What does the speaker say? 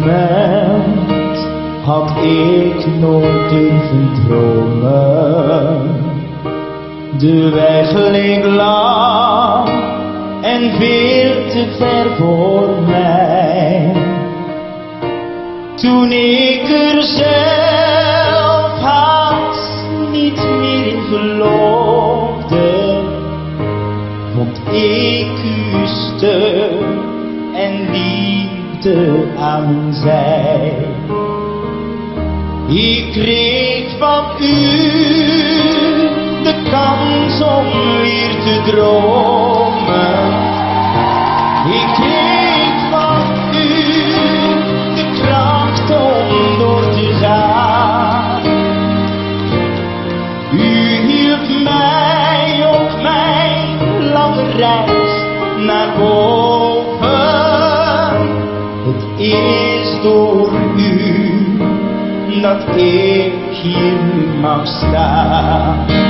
moment had ik nooit durven dromen. De weg leek lang en veel te ver voor mij. Toen ik er zelf haast niet meer in geloofde, vond ik uw steun en liefde aan mijn zij. Ik kreeg van u de kans om weer te dromen. Ik kreeg van u de kracht om door te gaan. U hielp mij op mijn lange reis naar boven. Het is door u dat ik hier mag staan.